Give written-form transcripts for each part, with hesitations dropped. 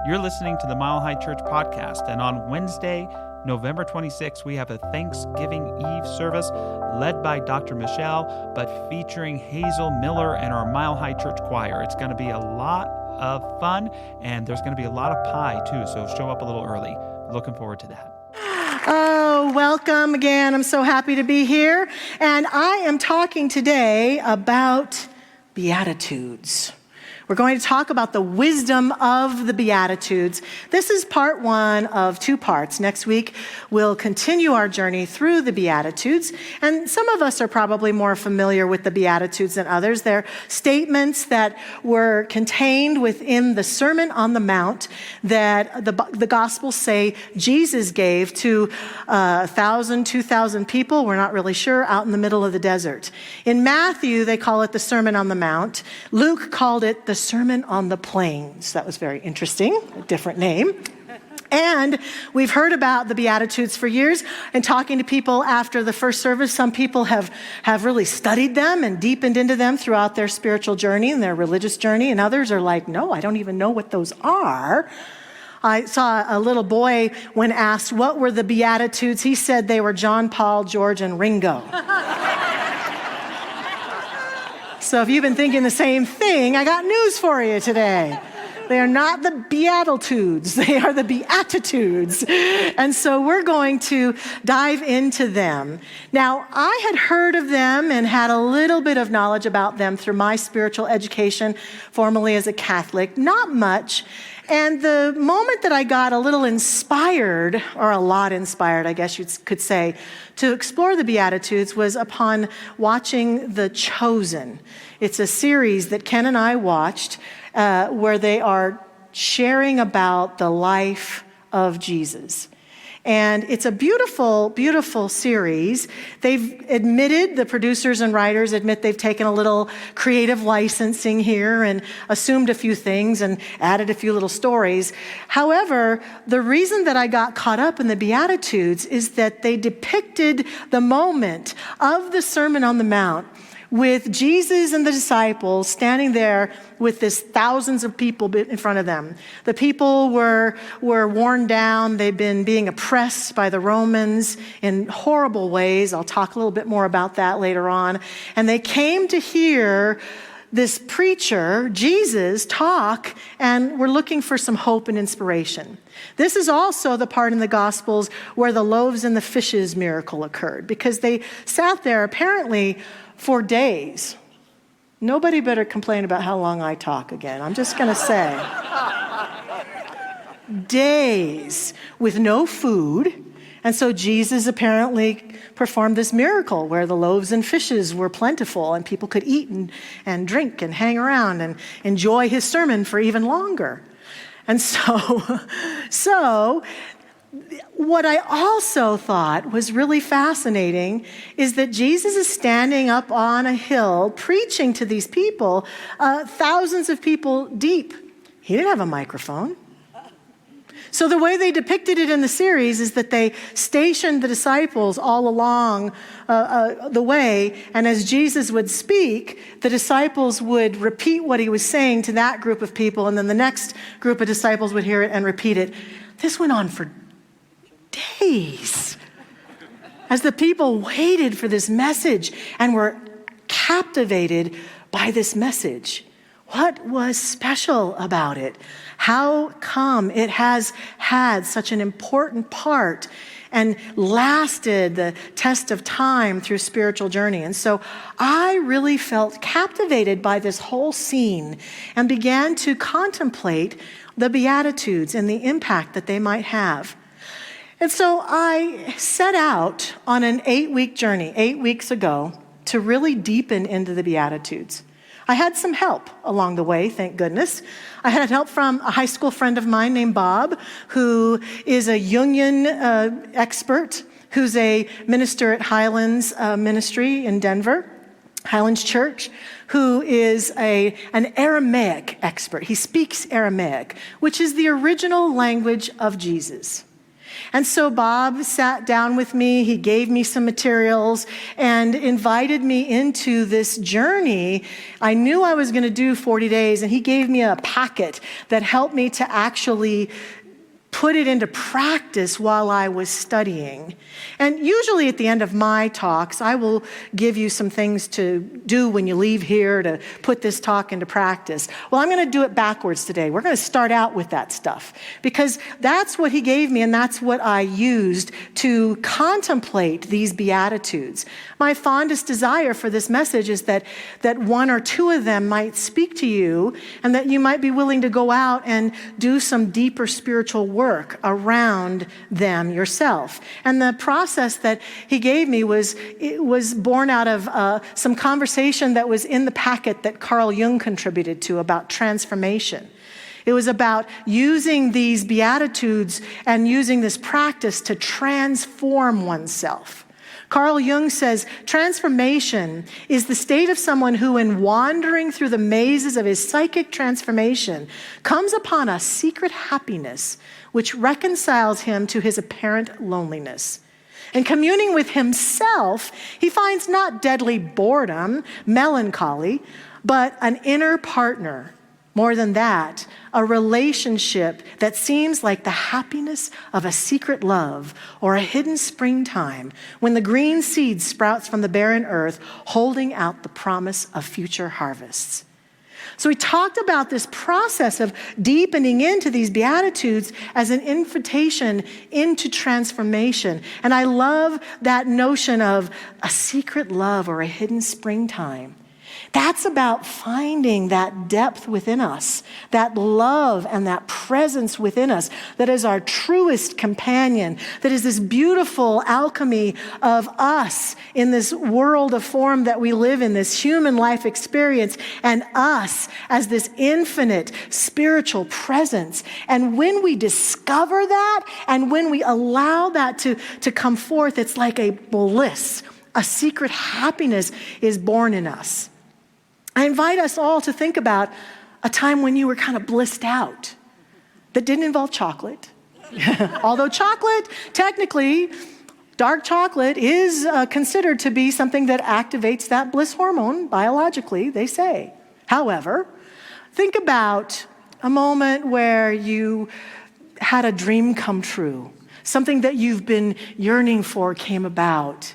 You're listening to the Mile High Church podcast, and on Wednesday, November 26th, we have a Thanksgiving Eve service led by Dr. Michelle, but featuring Hazel Miller and our Mile High Church choir. It's going to be a lot of fun, and there's going to be a lot of pie, too, so show up a little early. Looking forward to that. Oh, welcome again. I'm so happy to be here. And I am talking today about Beatitudes. We're going to talk about the wisdom of the Beatitudes. This is part one of two parts. Next week, we'll continue our journey through the Beatitudes. And some of us are probably more familiar with the Beatitudes than others. They're statements that were contained within the Sermon on the Mount that the Gospels say Jesus gave to 1,000, 2,000 people, we're not really sure, out in the middle of the desert. In Matthew, they call it the Sermon on the Mount. Luke called it the Sermon on the Plains. That was very interesting, a different name. And we've heard about the Beatitudes for years, and talking to people after the first service, some people have really studied them and deepened into them throughout their spiritual journey and their religious journey, and others are like, no, I don't even know what those are. I saw a little boy, when asked what were the Beatitudes, he said they were John, Paul, George, and Ringo. So if you've been thinking the same thing, I got news for you today. They are not the Beatitudes, they are the Beatitudes. And so we're going to dive into them. Now, I had heard of them and had a little bit of knowledge about them through my spiritual education, formerly as a Catholic, not much. And the moment that I got a little inspired, or a lot inspired, I guess you could say, to explore the Beatitudes was upon watching The Chosen. It's a series that Ken and I watched where they are sharing about the life of Jesus. And it's a beautiful, beautiful series. They've admitted, the producers and writers admit they've taken a little creative licensing here and assumed a few things and added a few little stories. However, the reason that I got caught up in the Beatitudes is that they depicted the moment of the Sermon on the Mount with Jesus and the disciples standing there with this thousands of people in front of them. The people were worn down. They'd been being oppressed by the Romans in horrible ways. I'll talk a little bit more about that later on. And they came to hear this preacher, Jesus, talk, and were looking for some hope and inspiration. This is also the part in the Gospels where the loaves and the fishes miracle occurred, because they sat there apparently for days. Nobody better complain about how long I talk again. I'm just going to say. Days with no food. And so Jesus apparently performed this miracle where the loaves and fishes were plentiful and people could eat and drink and hang around and enjoy his sermon for even longer. And so what I also thought was really fascinating is that Jesus is standing up on a hill preaching to these people, thousands of people deep. He didn't have a microphone. So the way they depicted it in the series is that they stationed the disciples all along the way, and as Jesus would speak, the disciples would repeat what he was saying to that group of people, and then the next group of disciples would hear it and repeat it. This went on for days as the people waited for this message and were captivated by this message. What was special about it? How come it has had such an important part and lasted the test of time through spiritual journey? And so I really felt captivated by this whole scene and began to contemplate the Beatitudes and the impact that they might have. And so I set out on an 8-week journey 8 weeks ago to really deepen into the Beatitudes. I had some help along the way, thank goodness. I had help from a high school friend of mine named Bob, who is a Jungian expert, who's a minister at Highlands Ministry in Denver, Highlands Church, who is an Aramaic expert. He speaks Aramaic, which is the original language of Jesus. And so Bob sat down with me, he gave me some materials and invited me into this journey. I knew I was going to do 40 days, and he gave me a packet that helped me to actually put it into practice while I was studying. And usually at the end of my talks, I will give you some things to do when you leave here to put this talk into practice. Well, I'm going to do it backwards today. We're going to start out with that stuff because that's what he gave me, and that's what I used to contemplate these Beatitudes. My fondest desire for this message is that one or two of them might speak to you, and that you might be willing to go out and do some deeper spiritual work around them yourself. And the process that he gave me was born out of some conversation that was in the packet that Carl Jung contributed to about transformation. It was about using these Beatitudes and using this practice to transform oneself. Carl Jung says, transformation is the state of someone who, in wandering through the mazes of his psychic transformation, comes upon a secret happiness which reconciles him to his apparent loneliness. In communing with himself, he finds not deadly boredom, melancholy, but an inner partner. More than that, a relationship that seems like the happiness of a secret love or a hidden springtime when the green seed sprouts from the barren earth, holding out the promise of future harvests. So we talked about this process of deepening into these Beatitudes as an invitation into transformation. And I love that notion of a secret love or a hidden springtime. That's about finding that depth within us, that love and that presence within us that is our truest companion, that is this beautiful alchemy of us in this world of form that we live in, this human life experience, and us as this infinite spiritual presence. And when we discover that and when we allow that to come forth, it's like a bliss, a secret happiness is born in us. I invite us all to think about a time when you were kind of blissed out that didn't involve chocolate. Although chocolate, technically, dark chocolate is considered to be something that activates that bliss hormone biologically, they say. However, think about a moment where you had a dream come true. Something that you've been yearning for came about.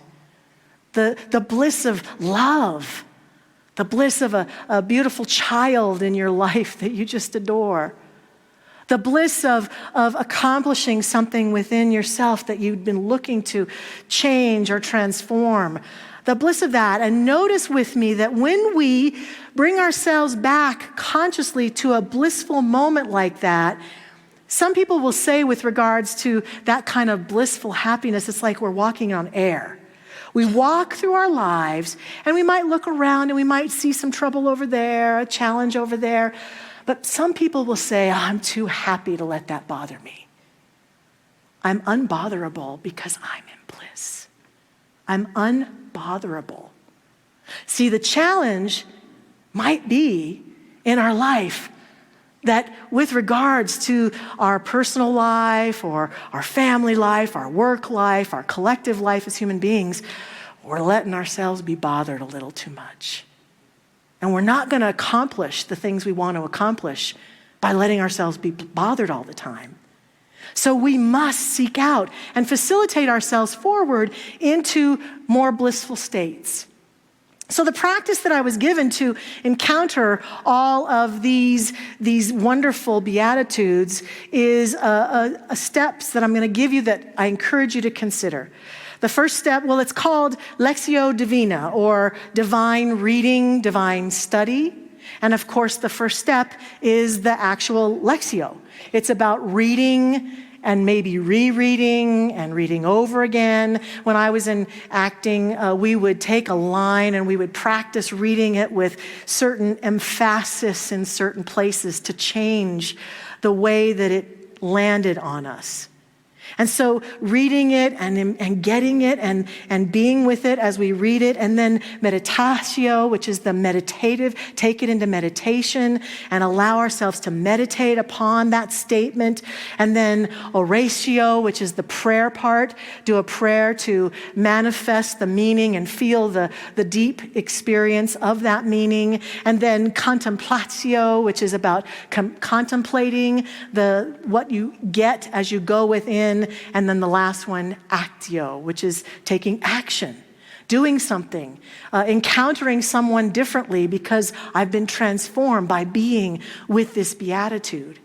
The bliss of love. The bliss of a beautiful child in your life that you just adore. The bliss of accomplishing something within yourself that you've been looking to change or transform. The bliss of that. And notice with me that when we bring ourselves back consciously to a blissful moment like that, some people will say with regards to that kind of blissful happiness, it's like we're walking on air. We walk through our lives and we might look around and we might see some trouble over there, a challenge over there. But some people will say, I'm too happy to let that bother me. I'm unbotherable because I'm in bliss. I'm unbotherable. See, the challenge might be in our life that with regards to our personal life or our family life, our work life, our collective life as human beings, we're letting ourselves be bothered a little too much. And we're not going to accomplish the things we want to accomplish by letting ourselves be bothered all the time. So we must seek out and facilitate ourselves forward into more blissful states. So the practice that I was given to encounter all of these wonderful Beatitudes is a steps that I'm going to give you that I encourage you to consider. The first step, well, it's called Lectio Divina, or divine reading, divine study. And of course, the first step is the actual Lectio. It's about reading and maybe rereading and reading over again. When I was in acting, we would take a line and we would practice reading it with certain emphasis in certain places to change the way that it landed on us. And so reading it and getting it and being with it as we read it, and then meditatio, which is the meditative, take it into meditation and allow ourselves to meditate upon that statement. And then oratio, which is the prayer part, do a prayer to manifest the meaning and feel the deep experience of that meaning. And then contemplatio, which is about contemplating what you get as you go within. And then the last one, actio, which is taking action, doing something, encountering someone differently because I've been transformed by being with this beatitude.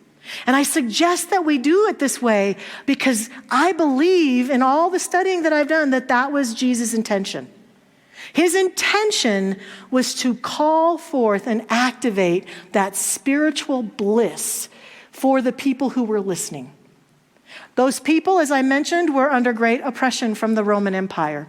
And I suggest that we do it this way because I believe in all the studying that I've done that was Jesus' intention. His intention was to call forth and activate that spiritual bliss for the people who were listening. Those people, as I mentioned, were under great oppression from the Roman Empire.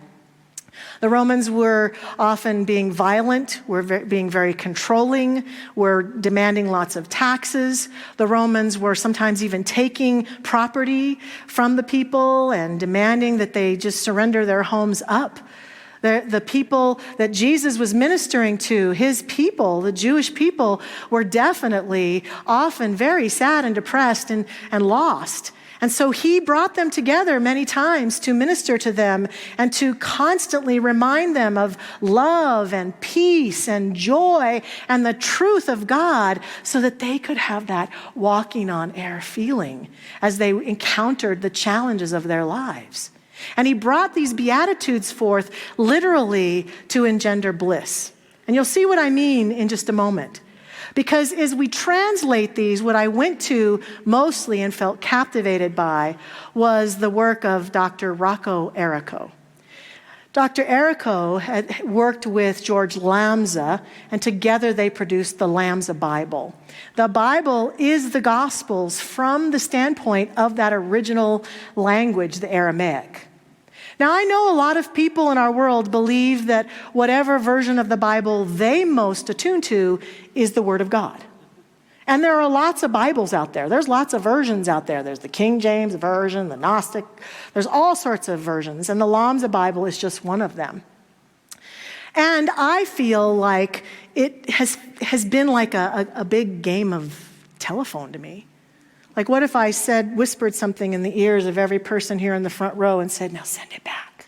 The Romans were often being violent, were being very controlling, were demanding lots of taxes. The Romans were sometimes even taking property from the people and demanding that they just surrender their homes up. The people that Jesus was ministering to, his people, the Jewish people, were definitely often very sad and depressed and lost. And so he brought them together many times to minister to them and to constantly remind them of love and peace and joy and the truth of God so that they could have that walking on air feeling as they encountered the challenges of their lives. And he brought these Beatitudes forth literally to engender bliss. And you'll see what I mean in just a moment. Because as we translate these, what I went to mostly and felt captivated by was the work of Dr. Rocco Errico. Dr. Errico had worked with George Lambza, and together they produced the Lambza Bible. The Bible is the Gospels from the standpoint of that original language, the Aramaic. Now, I know a lot of people in our world believe that whatever version of the Bible they most attune to is the Word of God. And there are lots of Bibles out there. There's lots of versions out there. There's the King James Version, the Gnostic. There's all sorts of versions, and the Lambza Bible is just one of them. And I feel like it has been like a big game of telephone to me. Like, what if I whispered something in the ears of every person here in the front row and said, now send it back?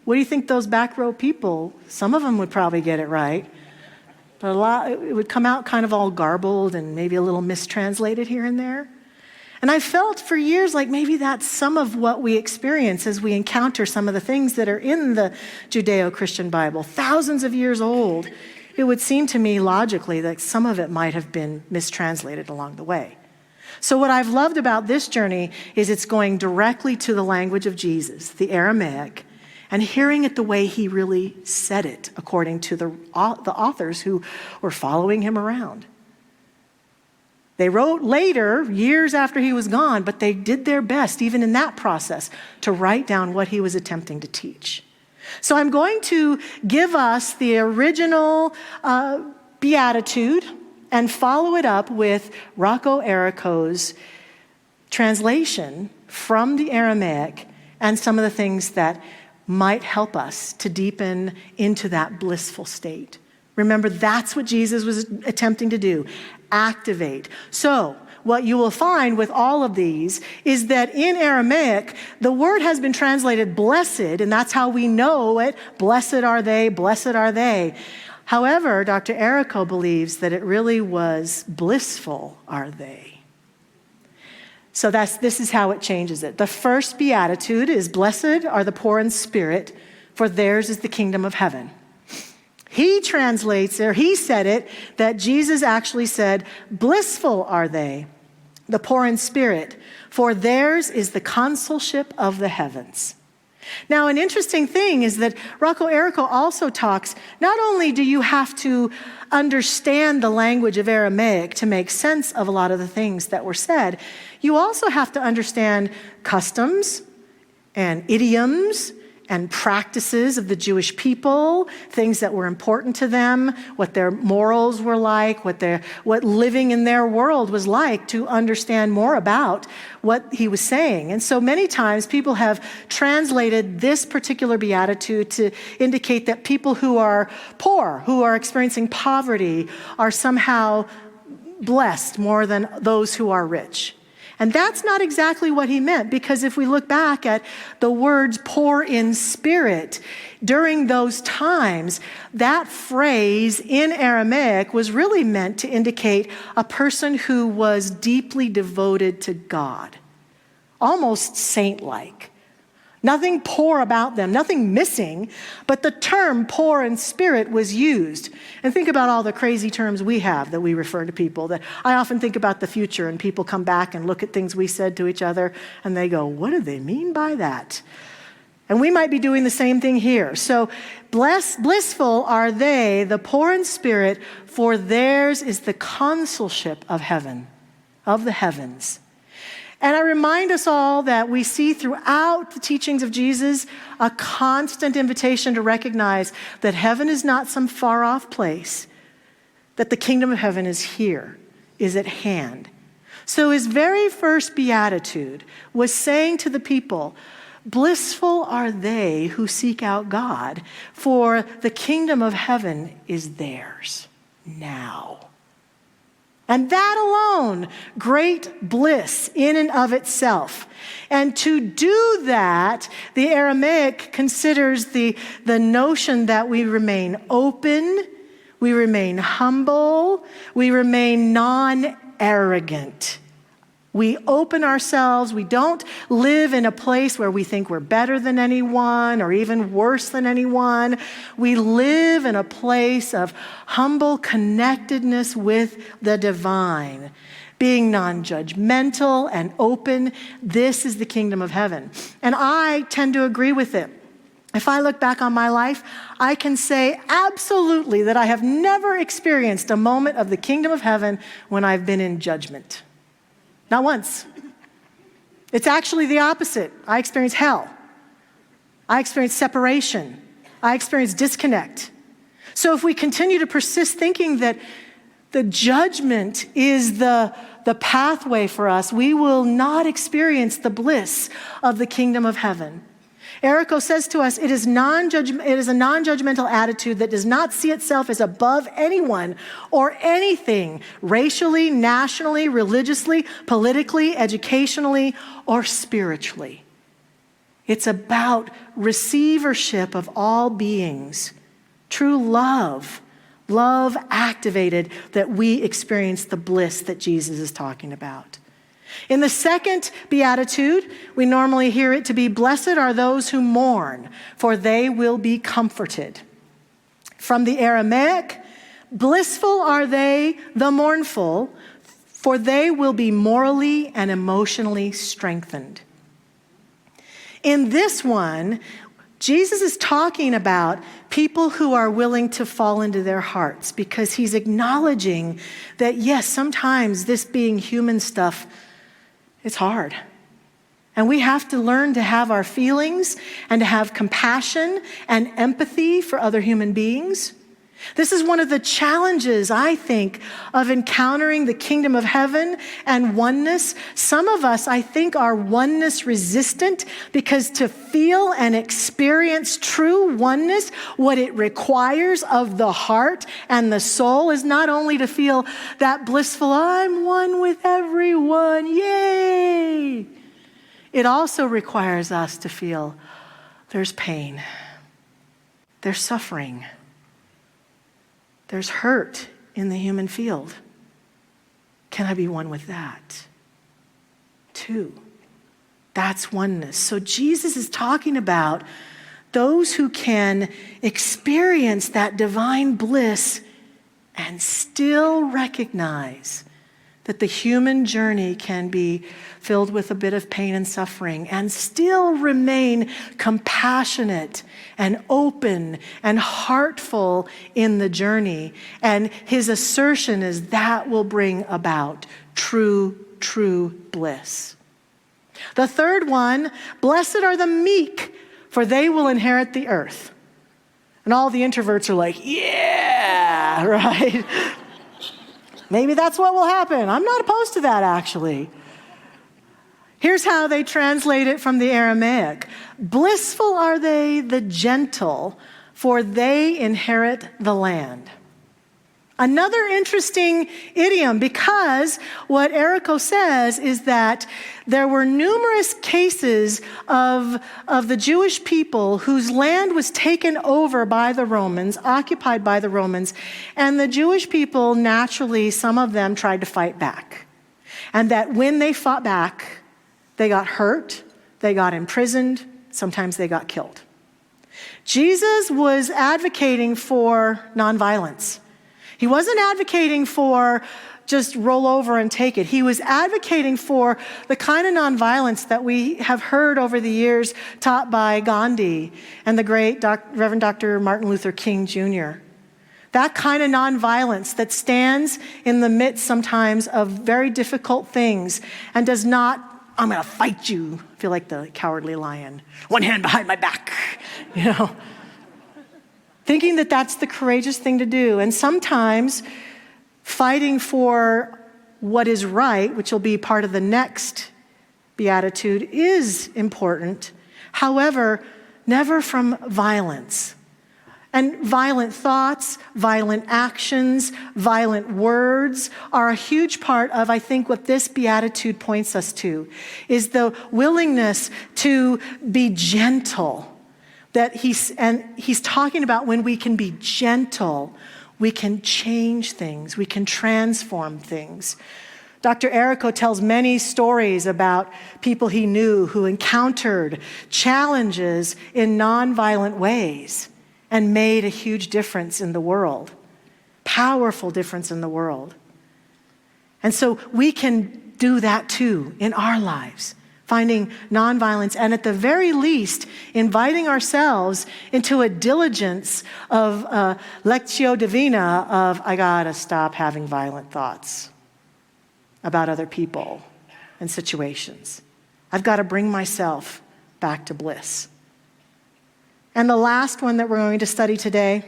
What do you think those back row people, some of them would probably get it right, but it would come out kind of all garbled and maybe a little mistranslated here and there. And I felt for years like maybe that's some of what we experience as we encounter some of the things that are in the Judeo-Christian Bible, thousands of years old. It would seem to me logically that some of it might have been mistranslated along the way. So what I've loved about this journey is it's going directly to the language of Jesus, the Aramaic, and hearing it the way he really said it, according to the authors who were following him around. They wrote later, years after he was gone, but they did their best, even in that process, to write down what he was attempting to teach. So I'm going to give us the original Beatitude and follow it up with Rocco Errico's translation from the Aramaic and some of the things that might help us to deepen into that blissful state. Remember, that's what Jesus was attempting to do, activate. So what you will find with all of these is that in Aramaic, the word has been translated blessed, and that's how we know it. Blessed are they, blessed are they. However, Dr. Errico believes that it really was blissful are they. So this is how it changes it. The first beatitude is, blessed are the poor in spirit, for theirs is the kingdom of heaven. He translates, or he said it, that Jesus actually said, blissful are they, the poor in spirit, for theirs is the consulship of the heavens. Now, an interesting thing is that Rocco Errico also talks, not only do you have to understand the language of Aramaic to make sense of a lot of the things that were said, you also have to understand customs and idioms and practices of the Jewish people, things that were important to them, what their morals were like, what living in their world was like, to understand more about what he was saying. And so many times people have translated this particular beatitude to indicate that people who are poor, who are experiencing poverty, are somehow blessed more than those who are rich. And that's not exactly what he meant, because if we look back at the words poor in spirit, during those times, that phrase in Aramaic was really meant to indicate a person who was deeply devoted to God, almost saint-like. Nothing poor about them, nothing missing, but the term poor in spirit was used. And think about all the crazy terms we have that we refer to people. That I often think about the future, and people come back and look at things we said to each other, and they go, what do they mean by that? And we might be doing the same thing here. So blissful are they, the poor in spirit, for theirs is the consulship of heaven, of the heavens. And I remind us all that we see throughout the teachings of Jesus a constant invitation to recognize that heaven is not some far-off place, that the kingdom of heaven is here, is at hand. So his very first beatitude was saying to the people, blissful are they who seek out God, for the kingdom of heaven is theirs now. And that alone, great bliss in and of itself. And to do that, the Aramaic considers the notion that we remain open, we remain humble, we remain non-arrogant. We open ourselves. We don't live in a place where we think we're better than anyone or even worse than anyone. We live in a place of humble connectedness with the divine. Being non-judgmental and open, this is the kingdom of heaven. And I tend to agree with it. If I look back on my life, I can say absolutely that I have never experienced a moment of the kingdom of heaven when I've been in judgment. Not once. It's actually the opposite. I experience hell. I experience separation. I experience disconnect. So if we continue to persist thinking that the judgment is the pathway for us, we will not experience the bliss of the kingdom of heaven. Errico says to us, it is a non-judgmental attitude that does not see itself as above anyone or anything, racially, nationally, religiously, politically, educationally, or spiritually. It's about receivership of all beings, true love activated, that we experience the bliss that Jesus is talking about. In the second beatitude, we normally hear it to be, blessed are those who mourn, for they will be comforted. From the Aramaic, blissful are they, the mournful, for they will be morally and emotionally strengthened. In this one, Jesus is talking about people who are willing to fall into their hearts, because he's acknowledging that, yes, sometimes this being human stuff, it's hard. And we have to learn to have our feelings and to have compassion and empathy for other human beings. This is one of the challenges, I think, of encountering the kingdom of heaven and oneness. Some of us, I think, are oneness resistant, because to feel and experience true oneness, what it requires of the heart and the soul is not only to feel that blissful, I'm one with everyone, yay! It also requires us to feel there's pain, there's suffering, there's hurt in the human field. Can I be one with that? Two, that's oneness. So Jesus is talking about those who can experience that divine bliss and still recognize that the human journey can be filled with a bit of pain and suffering, and still remain compassionate and open and heartful in the journey. And his assertion is that will bring about true bliss. The third one, blessed are the meek, for they will inherit the earth. And all the introverts are like, yeah, right? Maybe that's what will happen. I'm not opposed to that, actually. Here's how they translate it from the Aramaic. Blissful are they, the gentle, for they inherit the land. Another interesting idiom, because what Errico says is that there were numerous cases of the Jewish people whose land was taken over by the Romans, occupied by the Romans, and the Jewish people naturally, some of them tried to fight back. And that when they fought back, they got hurt, they got imprisoned, sometimes they got killed. Jesus was advocating for nonviolence. He wasn't advocating for just roll over and take it. He was advocating for the kind of nonviolence that we have heard over the years taught by Gandhi and the great Reverend Dr. Martin Luther King Jr. That kind of nonviolence that stands in the midst sometimes of very difficult things and does not, I'm going to fight you, feel like the cowardly lion, one hand behind my back, thinking that that's the courageous thing to do. And sometimes fighting for what is right, which will be part of the next beatitude, is important. However, never from violence. And violent thoughts, violent actions, violent words are a huge part of, I think, what this beatitude points us to, is the willingness to be gentle. That he's talking about when we can be gentle, we can change things, we can transform things. Dr. Errico tells many stories about people he knew who encountered challenges in nonviolent ways and made a huge difference in the world, powerful difference in the world. And so we can do that too in our lives. Finding nonviolence, and at the very least, inviting ourselves into a diligence of lectio divina of, I gotta stop having violent thoughts about other people and situations. I've got to bring myself back to bliss. And the last one that we're going to study today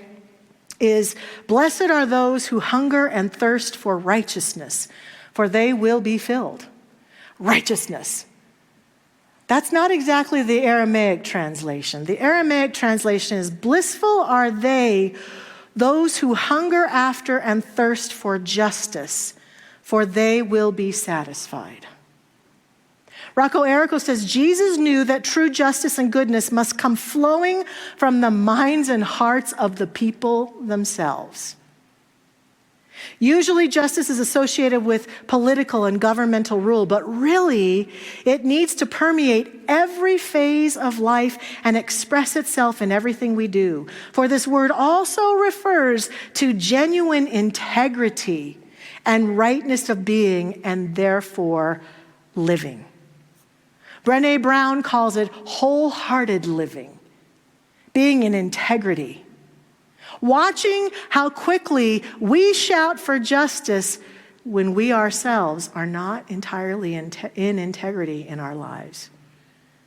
is, blessed are those who hunger and thirst for righteousness, for they will be filled. Righteousness. That's not exactly the Aramaic translation. The Aramaic translation is, blissful are they, those who hunger after and thirst for justice, for they will be satisfied. Rocco Errico says, Jesus knew that true justice and goodness must come flowing from the minds and hearts of the people themselves. Usually justice is associated with political and governmental rule, but really it needs to permeate every phase of life and express itself in everything we do. For this word also refers to genuine integrity and rightness of being, and therefore living. Brené Brown calls it wholehearted living, being in integrity. Watching how quickly we shout for justice when we ourselves are not entirely in integrity in our lives.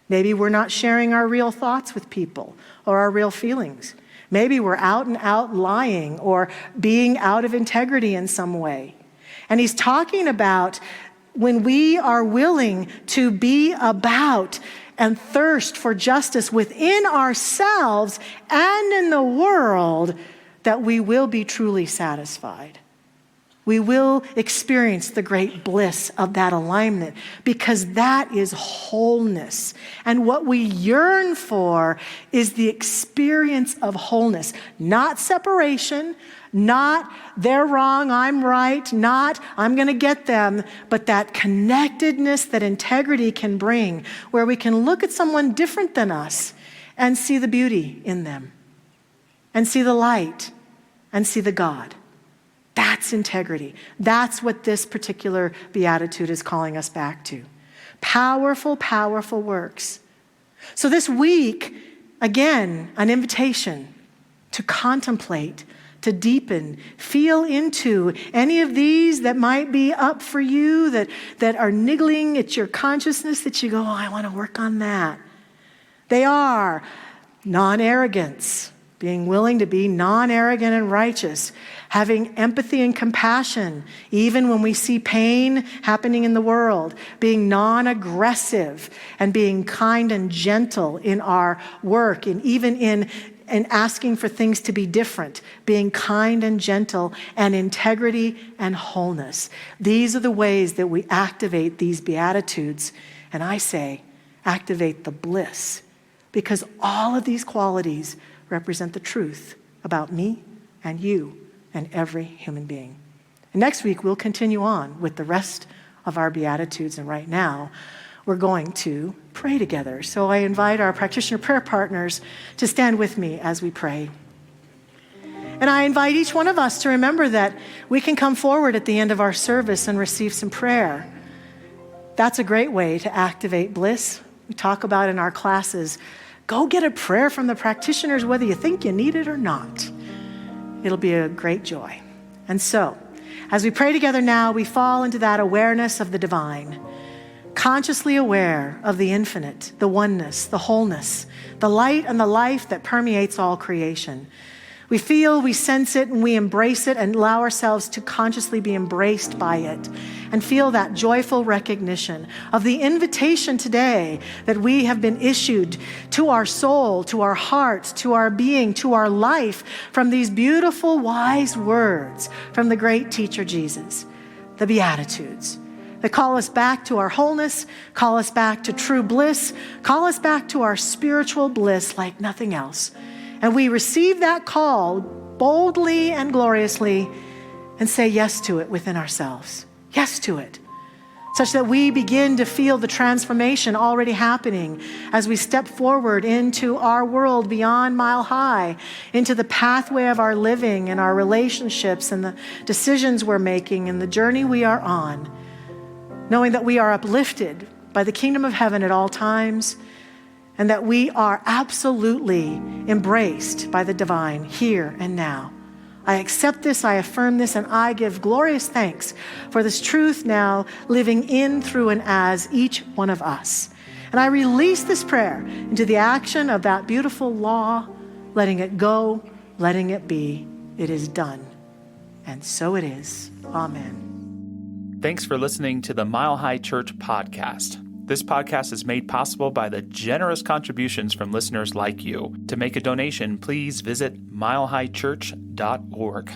Maybe we're not sharing our real thoughts with people or our real feelings. Maybe we're out and out lying or being out of integrity in some way. And he's talking about when we are willing to be about and thirst for justice within ourselves and in the world, that we will be truly satisfied. We will experience the great bliss of that alignment, because that is wholeness. And what we yearn for is the experience of wholeness, not separation, not they're wrong, I'm right, not I'm going to get them, but that connectedness that integrity can bring, where we can look at someone different than us and see the beauty in them, and see the light, and see the God. That's integrity. That's what this particular beatitude is calling us back to. Powerful, powerful works. So this week, again, an invitation to contemplate, to deepen, feel into any of these that might be up for you, that are niggling at your consciousness, that you go, oh, I want to work on that. They are non-arrogance, being willing to be non-arrogant and righteous, having empathy and compassion, even when we see pain happening in the world, being non-aggressive and being kind and gentle in our work, and even in asking for things to be different, being kind and gentle, and integrity and wholeness. These are the ways that we activate these Beatitudes. And I say, activate the bliss, because all of these qualities represent the truth about me and you and every human being. And next week, we'll continue on with the rest of our Beatitudes. And right now, we're going to pray together. So I invite our practitioner prayer partners to stand with me as we pray. And I invite each one of us to remember that we can come forward at the end of our service and receive some prayer. That's a great way to activate bliss. We talk about in our classes, go get a prayer from the practitioners, whether you think you need it or not. It'll be a great joy. And so, as we pray together now, we fall into that awareness of the divine, consciously aware of the infinite, the oneness, the wholeness, the light and the life that permeates all creation. We feel, we sense it, and we embrace it and allow ourselves to consciously be embraced by it and feel that joyful recognition of the invitation today that we have been issued to our soul, to our hearts, to our being, to our life from these beautiful, wise words from the great teacher Jesus, the Beatitudes, that call us back to our wholeness, call us back to true bliss, call us back to our spiritual bliss like nothing else. And we receive that call boldly and gloriously and say yes to it within ourselves. Yes to it. Such that we begin to feel the transformation already happening as we step forward into our world beyond Mile High, into the pathway of our living and our relationships and the decisions we're making and the journey we are on, knowing that we are uplifted by the kingdom of heaven at all times, and that we are absolutely embraced by the divine here and now. I accept this, I affirm this, and I give glorious thanks for this truth now living in, through, and as each one of us. And I release this prayer into the action of that beautiful law, letting it go, letting it be. It is done. And so it is. Amen. Thanks for listening to the Mile High Church podcast. This podcast is made possible by the generous contributions from listeners like you. To make a donation, please visit milehighchurch.org.